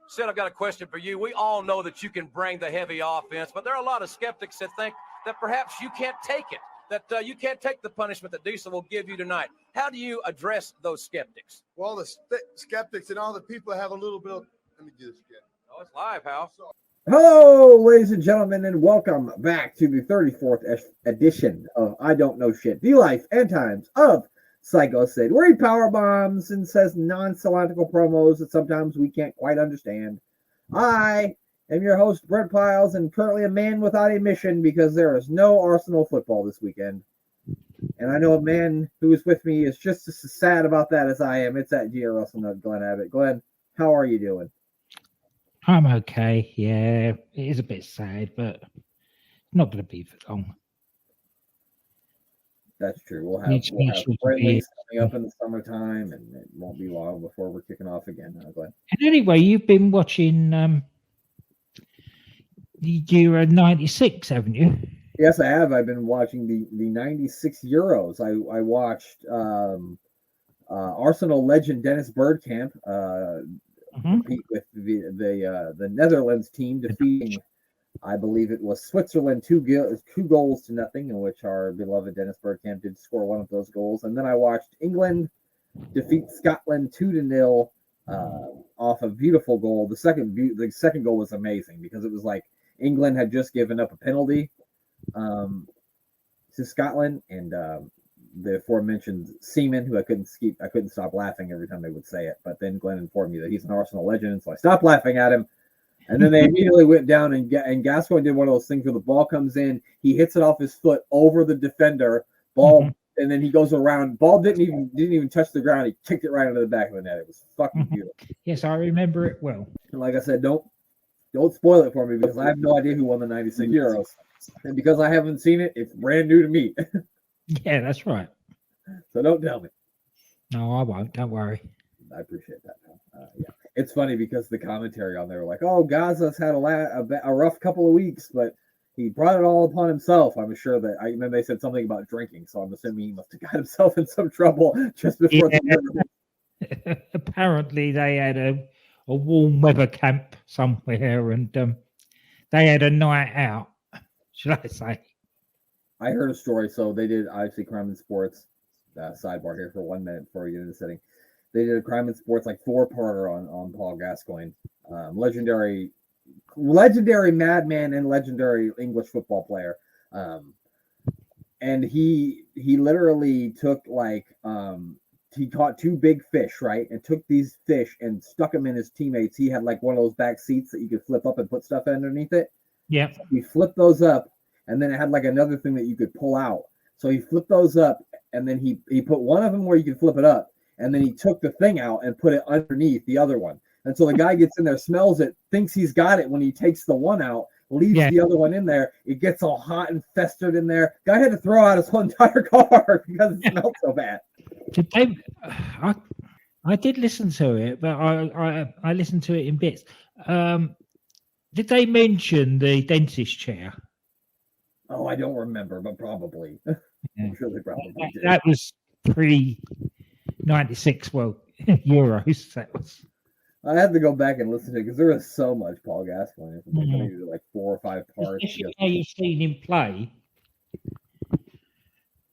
Sid, I've got a question for you. We all know that you can bring the heavy offense, but there are a lot of skeptics that think that perhaps you can't take it, that you can't take the punishment that Diesel will give you tonight. How do you address those skeptics? Well, the skeptics and all the people have a little bit of, let me do this again. Oh, it's live, Hal. Hello, ladies and gentlemen, and welcome back to the 34th edition of I Don't Know Shit, the life and times of Sycho Sid, where he power bombs and says non-syllabical promos that sometimes we can't quite understand. I am your host, Brent Piles, and currently a man without a mission because there is no Arsenal football this weekend. And I know a man who is with me is just as sad about that as I am. It's that G.R. Russell Nut, Glenn Abbott. Glenn, how are you doing? I'm okay. Yeah, it is a bit sad, but not going to be for long. That's true. We'll have friendlies coming up in the summertime, and it won't be long before we're kicking off again. And anyway, you've been watching the Euro 96, haven't you? Yes, I have. I've been watching the 96 Euros. I watched Arsenal legend Dennis Bergkamp compete with the Netherlands team, defeating, I believe it was Switzerland 2-0, in which our beloved Dennis Bergkamp did score one of those goals. And then I watched England defeat Scotland 2-0 off a beautiful goal. The second goal was amazing because it was like England had just given up a penalty to Scotland, and the aforementioned Seaman, who I couldn't stop laughing every time they would say it. But then Glenn informed me that he's an Arsenal legend, so I stopped laughing at him. And then they immediately went down, and Gascoigne did one of those things where the ball comes in, he hits it off his foot over the defender, and then he goes around. Ball didn't even touch the ground. He kicked it right into the back of the net. It was fucking beautiful. Yes, I remember it well. And like I said, don't spoil it for me because I have no idea who won the 96 Euros. And because I haven't seen it, it's brand new to me. Yeah, that's right. So don't tell me. No, I won't. Don't worry. I appreciate that. Yeah, it's funny because the commentary on there were like, "Oh, Gaza's had a rough couple of weeks, but he brought it all upon himself." I'm sure that and then they said something about drinking, so I'm assuming he must have got himself in some trouble just before the Apparently, they had a warm weather camp somewhere, and they had a night out. Should I say? I heard a story. So they did obviously Crime and Sports. Sidebar here for 1 minute before we get into the setting. They did a Crime and Sports like 4-parter on Paul Gascoigne, legendary madman and legendary English football player. And he literally took he caught 2 big fish, right? And took these fish and stuck them in his teammates. He had like one of those back seats that you could flip up and put stuff underneath it. Yeah. So he flipped those up, and then it had like another thing that you could pull out. So he flipped those up, and then he put one of them where you could flip it up, and then he took the thing out and put it underneath the other one. And so the guy gets in there, smells it, thinks he's got it when he takes the one out, leaves the other one in there. It gets all hot and festered in there. Guy had to throw out his whole entire car because it smelled so bad. I did listen to it, but I listened to it in bits. Did they mention the dentist chair? Oh, I don't remember, but probably. I'm sure they probably did. That was pre-96 Euros. That was. I had to go back and listen to it because there is so much Paul Gascoigne. Like 4 or 5 parts. Especially how you've seen him play,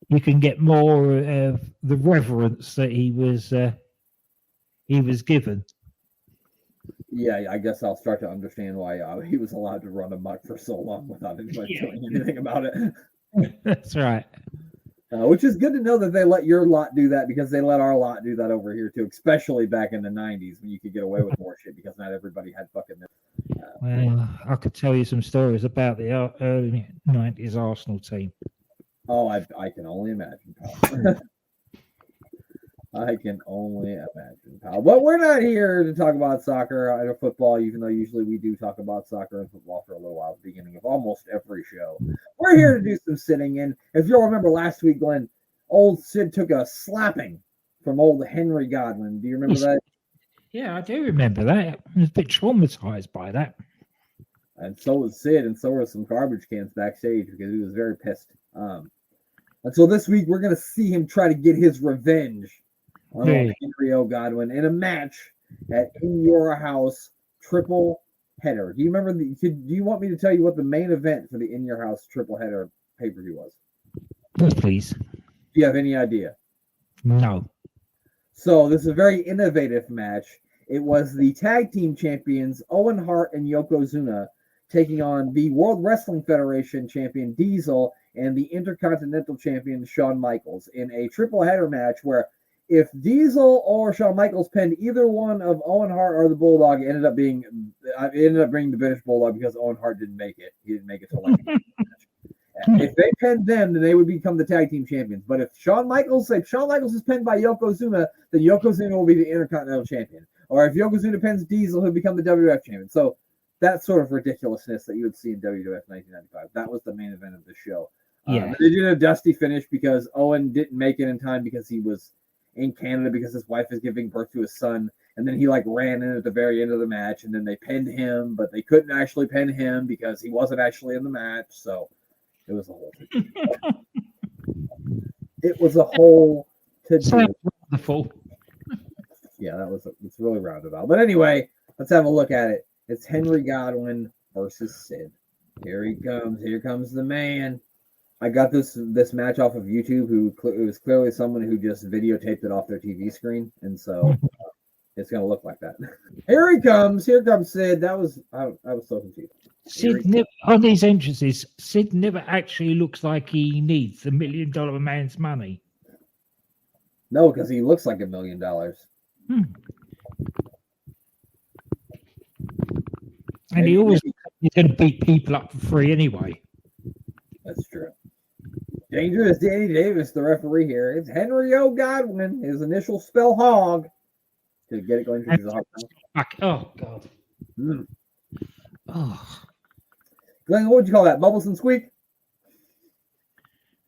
you can get more of the reverence that he was given. Yeah, I guess I'll start to understand why he was allowed to run amok for so long without anybody doing anything about it. That's right. Which is good to know that they let your lot do that because they let our lot do that over here too, especially back in the 90s when you could get away with more shit because not everybody had fucking. Well, I could tell you some stories about the early 90s Arsenal team. Oh, I can only imagine, pal. I can only imagine, pal. But we're not here to talk about soccer or football, even though usually we do talk about soccer and football for a little while at the beginning of almost every show. We're here to do some sitting in. If you'll remember last week, Glenn, old Sid took a slapping from old Henry Godwinn. Do you remember that? Yeah, I do remember that. I was a bit traumatized by that. And so was Sid, and so were some garbage cans backstage because he was very pissed. And so this week, we're going to see him try to get his revenge on Henry O. Godwinn in a match at In Your House triple header. Do you remember? Do you want me to tell you what the main event for the In Your House triple header pay-per-view was? Yes, please. Do you have any idea? No. So this is a very innovative match. It was the tag team champions Owen Hart and Yokozuna taking on the World Wrestling Federation champion Diesel and the Intercontinental champion Shawn Michaels in a triple header match where if Diesel or Shawn Michaels pinned either one of Owen Hart or the Bulldog, it ended up bringing the British Bulldog because Owen Hart didn't make it. He didn't make it to like if they pinned them, then they would become the tag team champions. But if Shawn Michaels is pinned by Yokozuna, then Yokozuna will be the Intercontinental champion. Or if Yokozuna pins Diesel, he'll become the WWF champion. So that sort of ridiculousness that you would see in WWF 1995. That was the main event of the show. Yeah. They did a dusty finish because Owen didn't make it in time because he was in Canada because his wife is giving birth to his son. And then he ran in at the very end of the match, and then they pinned him, but they couldn't actually pin him because he wasn't actually in the match. So it was a whole thing. It was a whole to-do. Wonderful. Yeah, it's really roundabout. But anyway, let's have a look at it. It's Henry Godwinn versus Sid. Here he comes. Here comes the man. I got this match off of YouTube. It was clearly someone who just videotaped it off their TV screen, and so it's gonna look like that. Here he comes. Here comes Sid. I was so confused. On these entrances, Sid never actually looks like he needs $1 million man's money. No, because he looks like $1 million. And he always he's going to beat people up for free anyway. That's true. Dangerous Danny Davis, the referee here. It's Henry O. Godwinn. His initial spell hog. To get it going through the hog. Oh, God. Oh. Glenn, what would you call that? Bubbles and squeak?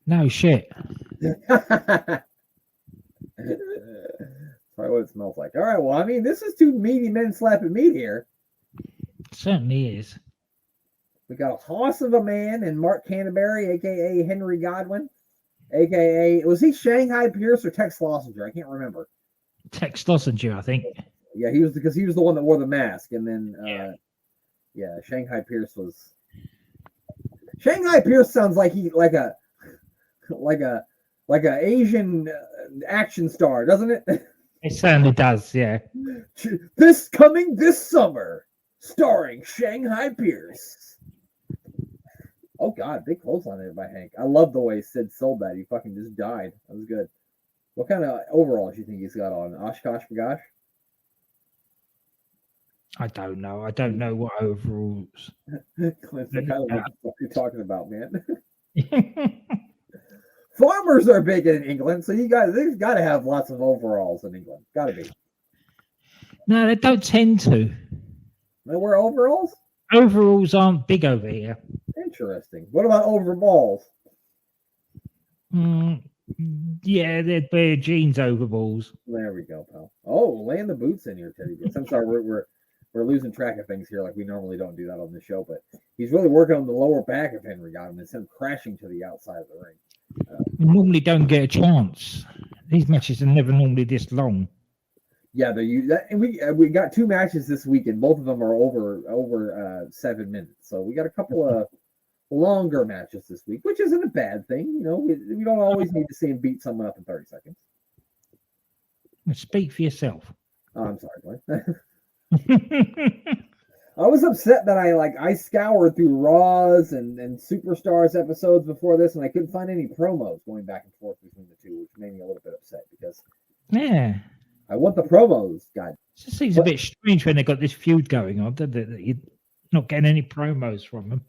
No shit. Probably what it smells like. All right, well, I mean, this is two meaty men slapping meat here. Certainly is. We got a hoss of a man in Mark Canterbury, a.k.a. Henry Godwinn, a.k.a. Was he Shanghai Pierce or Tex Schlesinger? I can't remember. Tex Schlesinger, I think. Yeah, he was the one that wore the mask. And then, Shanghai Pierce was... Shanghai Pierce sounds like a Asian action star, doesn't it? It certainly does, yeah. This summer, starring Shanghai Pierce. Oh God, big clothesline there by Hank. I love the way Sid sold that. He fucking just died. That was good. What kind of overalls do you think he's got on? Oshkosh Bagosh? I don't know. I don't know what overalls. Clint, what kind of what you're talking about, man? Farmers are big in England, so they've got to have lots of overalls in England. Got to be. No, they don't tend to. They wear overalls? Overalls aren't big over here. Interesting. What about overballs? Yeah, they'd wear jeans overalls. There we go, pal. Oh, laying the boots in here, Teddy Bears. I'm sorry, we're losing track of things here, like we normally don't do that on the show, but he's really working on the lower back of Henry Godwinn and sent him crashing to the outside of the ring. You normally don't get a chance. These matches are never normally this long. Yeah, and we got two matches this week, and both of them are over 7 minutes. So we got a couple of longer matches this week, which isn't a bad thing. You know, we don't always need to see him beat someone up in 30 seconds. Speak for yourself. Oh, I'm sorry, Glenn. I was upset that I scoured through Raws and Superstars episodes before this, and I couldn't find any promos going back and forth between the two, which made me a little bit upset because I want the promos, God. It just seems a bit strange when they got this feud going on, that you're not getting any promos from them.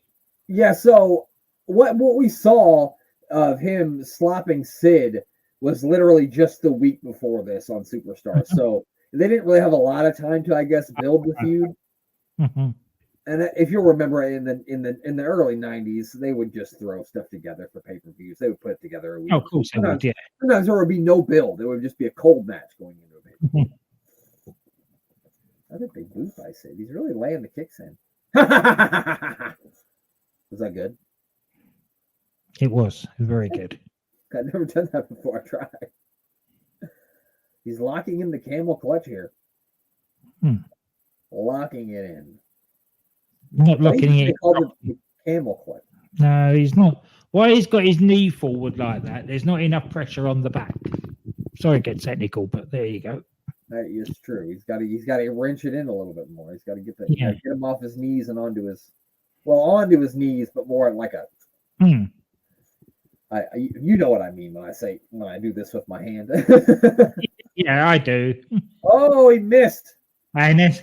Yeah, so what we saw of him slapping Sid was literally just the week before this on Superstars. So they didn't really have a lot of time to, I guess, build the feud. Mm-hmm. And if you'll remember, in the early '90s, they would just throw stuff together for pay-per-views. They would put it together a week. Oh, of course they would, yeah. Sometimes there would be no build. It would just be a cold match going into a pay-per-view. Another big boot by Sid. He's really laying the kicks in. Was that good? It was very good. I've never done that before. I tried. He's locking in the camel clutch here. Locking it in. Not locking They it. called it the camel clip. No, he's not. Why he's got his knee forward like that? There's not enough pressure on the back. Sorry to get technical, but there you go. That is true. He's got to wrench it in a little bit more. He's got to get get him off his knees and onto his knees, but more like a. You know what I mean when I do this with my hand. Yeah, I do. Oh, he missed. And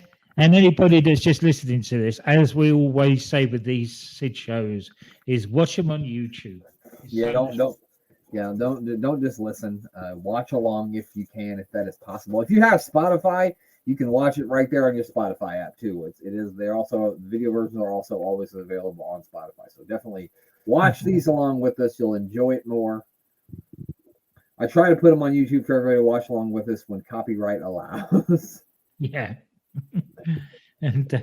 anybody that's just listening to this, as we always say with these Sid shows, is watch them on YouTube. Yeah, don't just listen. Watch along if you can, if that is possible. If you have Spotify, you can watch it right there on your Spotify app too. They're also video versions are also always available on Spotify. So definitely watch these along with us. You'll enjoy it more. I try to put them on YouTube for everybody to watch along with us when copyright allows. Yeah. And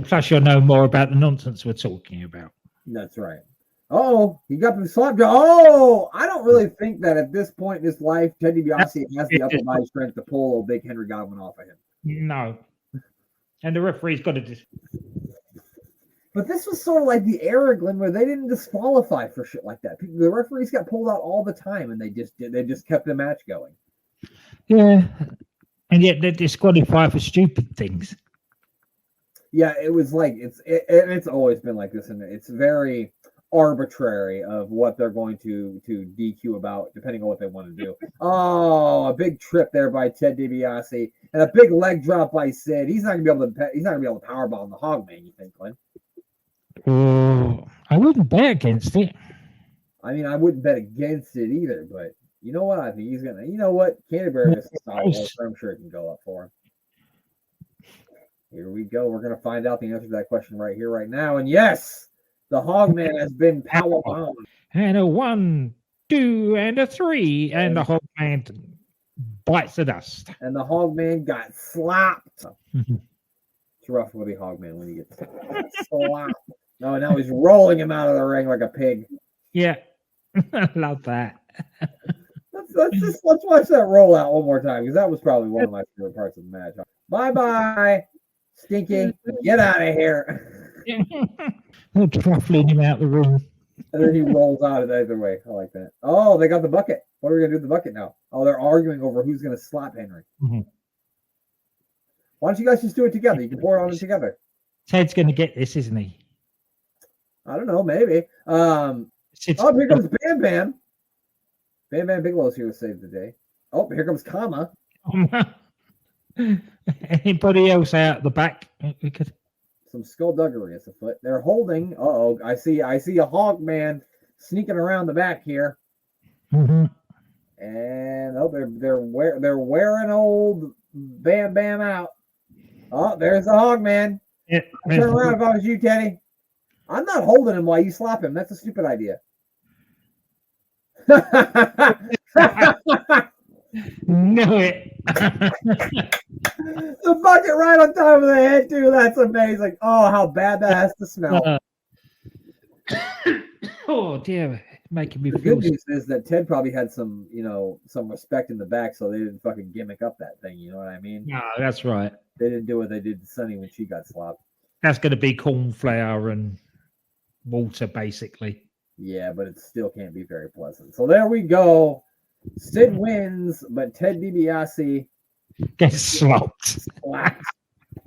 plus you'll know more about the nonsense we're talking about. That's right. Oh, he got the slap jaw. Oh, I don't really think that at this point in his life, Ted DiBiase has the upper body strength to pull old big Henry Godwinn off of him. No. And the referee's got to But this was sort of like the era, Glenn, where they didn't disqualify for shit like that. The referees got pulled out all the time, and they just kept the match going. Yeah. And yet they disqualify for stupid things. Yeah, it was like it's always been like this, and it's very arbitrary of what they're going to DQ about, depending on what they want to do. Oh, a big trip there by Ted DiBiase, and a big leg drop by Sid. He's not gonna be able to powerbomb the Hogman. You think, Glenn? I wouldn't bet against it. I mean, I wouldn't bet against it either, but you know what? I think he's gonna. You know what? Canterbury is a solid horse. I'm sure it can go up for him. Here we go. We're gonna find out the answer to that question right here, right now. And yes, the Hogman has been powerbombed. And a 1, 2, and a 3, and the Hogman bites the dust. And the Hogman got slapped. It's rough for the Hogman when he gets slapped. No, now he's rolling him out of the ring like a pig. Yeah, I love that. Let's watch that roll out one more time, because that was probably one of my favorite parts of the match. Bye, Stinky. Get out of here. Truffling him out the room. And then he rolls out of either way. I like that. Oh, they got the bucket. What are we gonna do with the bucket now? Oh, they're arguing over who's gonna slap Henry. Mm-hmm. Why don't you guys just do it together? You can pour it on it together. Ted's gonna get this, isn't he? I don't know, maybe. Oh, here comes Bam Bam. Bam Bam Bigelow's here to save the day. Oh, here comes Kama. Anybody else out the back? Some skullduggery is afoot. They're holding. Uh-oh, I see a Hogman sneaking around the back here. Mm-hmm. And they're wearing old Bam Bam out. Oh, there's the Hogman. Yeah, I'd turn around if I was you, Teddy. I'm not holding him while you slap him. That's a stupid idea. Knew it. The bucket right on top of the head, too. That's amazing. Oh, how bad that has to smell. Oh, dear. Making me the feel. Good news is that Ted probably had some respect in the back, so they didn't fucking gimmick up that thing. You know what I mean? No, that's right. They didn't do what they did to Sunny when she got slapped. That's going to be corn flour and water, basically. Yeah, but it still can't be very pleasant. So there we go. Sid wins, but Ted DiBiase gets slapped.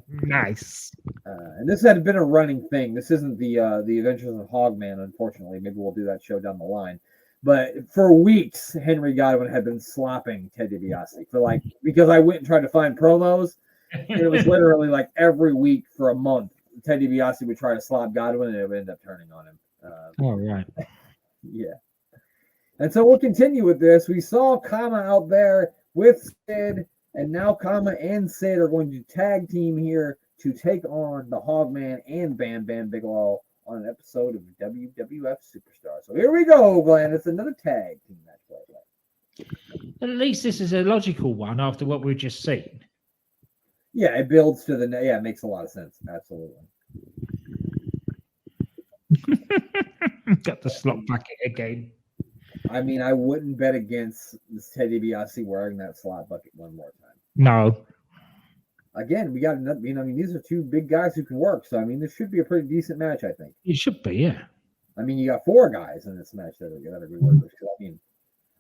Nice. And this had been a running thing. This isn't the Adventures of Hogman, unfortunately. Maybe we'll do that show down the line. But for weeks, Henry Godwinn had been slopping Ted DiBiase because I went and tried to find promos, and it was literally like every week for a month. Ted DiBiase would try to slap Godwinn, and it would end up turning on him. All right. Yeah. And so we'll continue with this. We saw Kama out there with Sid, and now Kama and Sid are going to tag team here to take on the Hogman and Bam Bam Bigelow on an episode of WWF Superstar. So here we go, Glenn. It's another tag team match. At least this is a logical one after what we've just seen. Yeah, it builds to it makes a lot of sense. Absolutely. Got the slot bucket again. I mean, I wouldn't bet against Ted DiBiase wearing that slot bucket one more time. No. again, we got another. I mean, these are two big guys who can work. So I mean, this should be a pretty decent match. I think. It should be, yeah. I mean, you got 4 guys in this match that are good workers. I mean,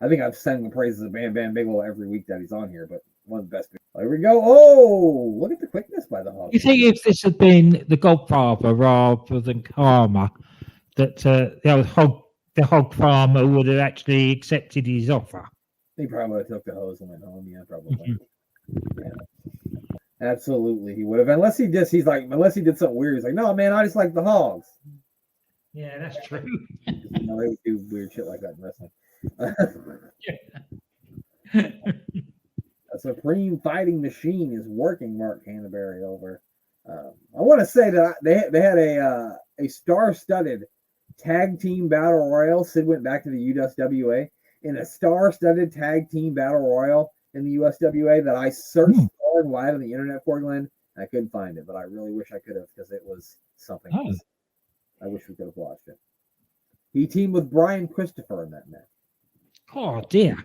I think I've sung the praises of Bam Bam Bigelow every week that he's on here, but one of the best. Here we go. Oh, look at the quickness by the Hog. You think if this had been the Godfather rather than Karma, that the hog farmer would have actually accepted his offer? He probably would have took the hose and went home. Yeah, probably. Yeah. Absolutely, he would have. Unless he did something weird. He's like, no, man, I just like the hogs. Yeah, that's true. No, they would do weird shit like that in wrestling. A Supreme Fighting Machine is working Mark Canterbury over. I want to say that they had a star-studded tag team battle royal. Sid went back to the USWA in a star-studded tag team battle royal in the USWA that I searched far and wide on the internet for, Glenn. I couldn't find it, but I really wish I could have because it was something else. I wish we could have watched it. He teamed with Brian Christopher in that match. Oh dear.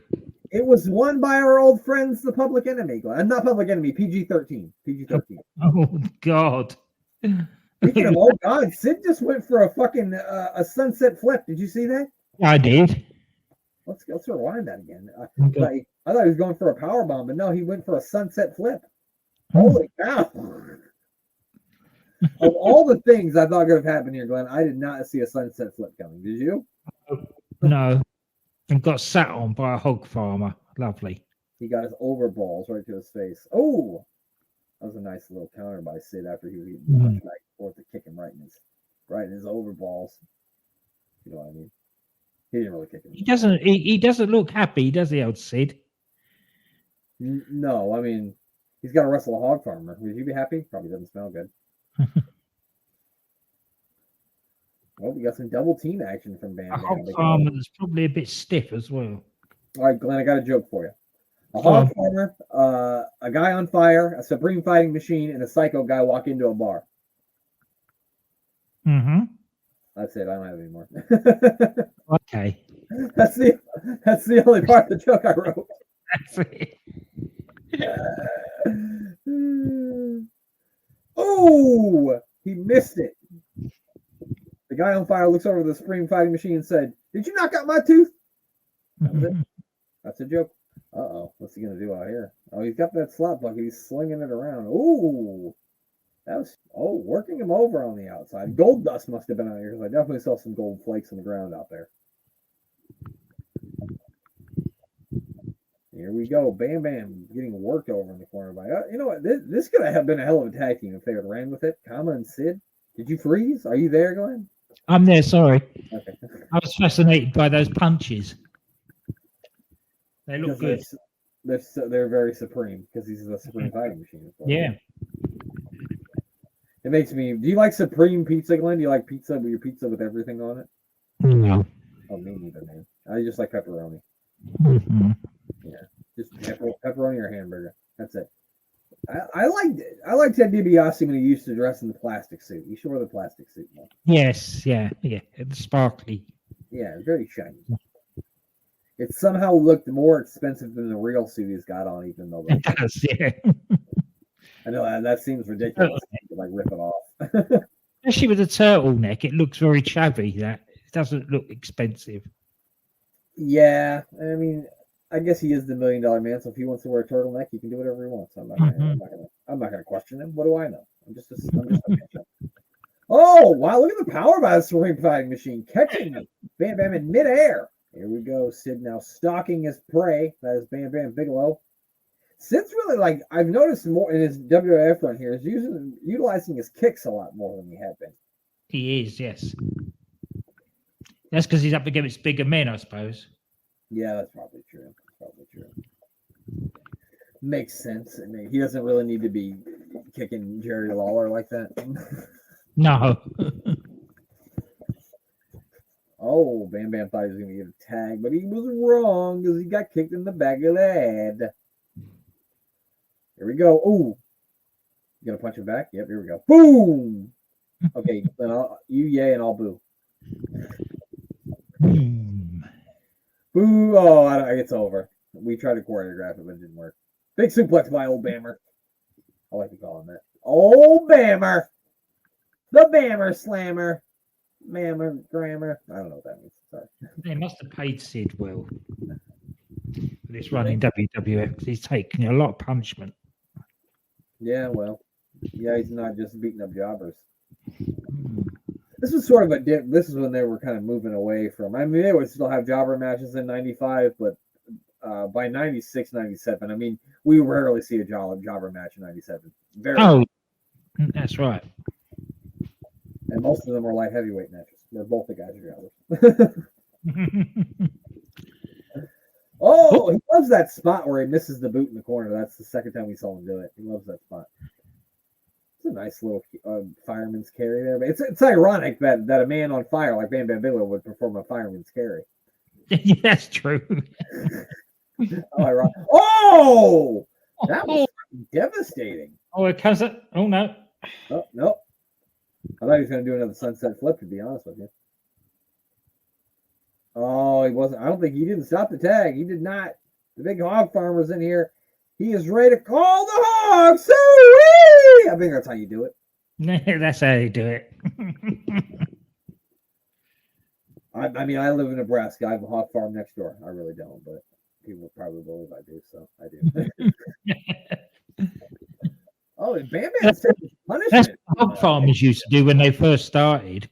It was won by our old friends, the Public Enemy. Not Public Enemy, PG-13. PG-13. Oh God. Speaking of, oh God, Sid just went for a fucking a sunset flip. Did you see that? I did. Let's rewind that again. I thought he was going for a power bomb, but no, he went for a sunset flip. Holy cow! Of all the things I thought could have happened here, Glenn, I did not see a sunset flip coming. Did you? No. And got sat on by a hog farmer. Lovely. He got his overballs right to his face. Oh, that was a nice little counter by Sid after he was getting punched back and forth to kick him right in his overballs. You know what I mean? He didn't really kick him. He doesn't look happy, does he, old Sid? No, I mean, he's got to wrestle a hog farmer. Would you be happy? Probably doesn't smell good. Well, we got some double team action from Bam Bam. A hog farmer that's probably a bit stiff as well. All right, Glenn, I got a joke for you. A hog farmer, a guy on fire, a Supreme Fighting Machine, and a Sycho guy walk into a bar. Mm-hmm. That's it. I don't have any more. Okay. That's the only part of the joke I wrote. That's it. Oh, he missed it. The guy on fire looks over the Supreme Fighting Machine and said, "Did you knock out my tooth?" That was it. That's a joke. What's he gonna do out here? Oh, he's got that slot bucket. He's slinging it around. Ooh, working him over on the outside. Gold dust must have been out here because I definitely saw some gold flakes on the ground out there. Here we go. Bam Bam getting worked over in the corner by. You know what? This could have been a hell of a tag team if they would have ran with it. Kama and Sid. Did you freeze? Are you there, Glenn? I'm there. Sorry. Okay. I was fascinated by those punches. They look good. They're very supreme because he's the Supreme Fighting Machine. Yeah. It makes me. Do you like Supreme pizza, Glenn? Do you like pizza with everything on it? No. Oh, me neither, man. I just like pepperoni. Mm-hmm. Yeah, just pepperoni or hamburger. That's it. I liked Ted DiBiase when he used to dress in the plastic suit. You should wear the plastic suit now. Yes, yeah. It's sparkly. Yeah, very shiny. It somehow looked more expensive than the real suit he's got on, even though it does, yeah. I know that seems ridiculous to like rip it off. Especially with the turtleneck, it looks very shabby. That it doesn't look expensive. Yeah, I mean, I guess he is the $1 million man, so if he wants to wear a turtleneck, he can do whatever he wants. I'm not gonna question him. What do I know? I'm just a pitcher. Oh wow! Look at the power by the Supreme Fighting Machine catching Bam Bam in midair. Here we go. Sid now stalking his prey. That is Bam Bam Bigelow. Sid's really I've noticed more in his WAF run here is utilizing his kicks a lot more than he had been. He is, yes. That's because he's up against bigger men, I suppose. Yeah, that's probably true. Makes sense. I mean, he doesn't really need to be kicking Jerry Lawler like that. No. Oh, Bam Bam thought he was going to get a tag, but he was wrong because he got kicked in the back of the head. Here we go. Oh, you going to punch him back? Yep, here we go. Boom! Okay, then you yay and I'll boo. Boo! Oh, it's over. We tried to choreograph it, but it didn't work. Big suplex by old Bammer. I like to call him that. Old Bammer. The Bammer Slammer. Mammer, grammar. I don't know what that means. Sorry. They must have paid Sid well for this run in WWF because he's taking a lot of punishment. Yeah, well. Yeah, he's not just beating up jobbers. This was sort of a dip. This is when they were kind of moving away from. I mean, they would still have jobber matches in '95, but by '96, '97, I mean, we rarely see a jobber match in '97. Oh, that's right. And most of them are light heavyweight matches. Where both the guys are jobbers. Oh, he loves that spot where he misses the boot in the corner. That's the second time we saw him do it. He loves that spot. It's a nice little fireman's carry there. But it's ironic that a man on fire like Bam Bam Bigelow would perform a fireman's carry. Yeah, that's true. Oh, that was devastating. Oh, it comes up. Oh, no. Oh, no. I thought he was going to do another sunset flip, to be honest with you. Oh, he wasn't. I don't think he didn't stop the tag. He did not. The big hog farmer's in here. He is ready to call the hog. Soo-wee! I think that's how you do it. That's how you do it. I mean, I live in Nebraska. I have a hog farm next door. I really don't, but people probably believe I do, so I do. Oh, and Bam Bam's taking punishment. That's what hog farmers used to do when they first started.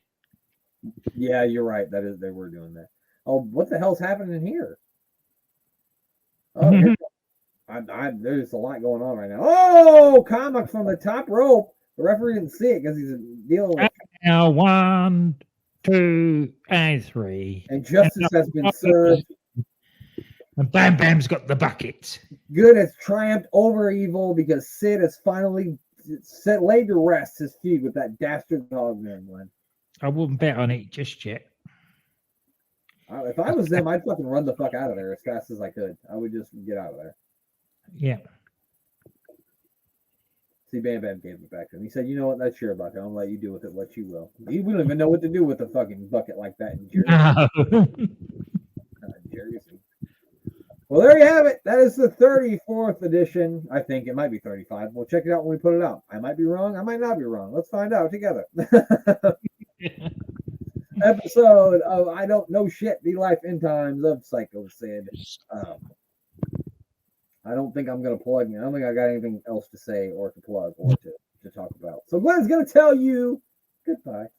Yeah, you're right. That is, they were doing that. Oh, what the hell's happening here? Oh, there's a lot going on right now. Oh, comic from the top rope. The referee didn't see it because he's dealing with. Now 1, 2, and 3. And justice has been served. And Bam Bam's got the bucket. Good has triumphed over evil because Sid has finally laid to rest his feud with that dastard Hogman, Glenn. I wouldn't bet on it just yet. If I was them, I'd fucking run the fuck out of there as fast as I could. I would just get out of there. Yeah. See, Bam Bam gave it back to him. He said, "You know what? That's your bucket. I'll let you do with it what you will." He wouldn't even know what to do with a fucking bucket like that in Jersey. No. Jersey. Well, there you have it. That is the 34th edition. I think it might be 35. We'll check it out when we put it out. I might be wrong. I might not be wrong. Let's find out together. Episode of I Don't Know Shit, The Life and Times of Sycho Sid. I don't think I'm going to plug. I don't think I got anything else to say or to plug or to talk about. So Glenn's going to tell you goodbye.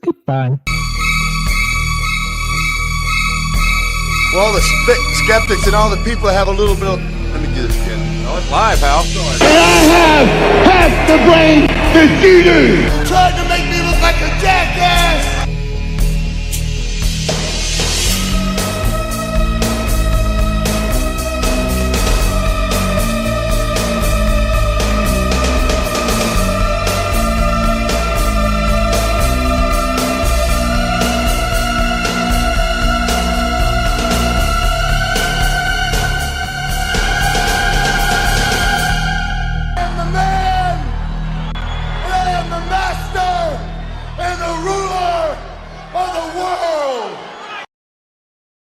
Goodbye. Well, all the skeptics and all the people have a little bit of. Let me do this again. Oh, it's live, Hal. And I have half the brain that you do. Try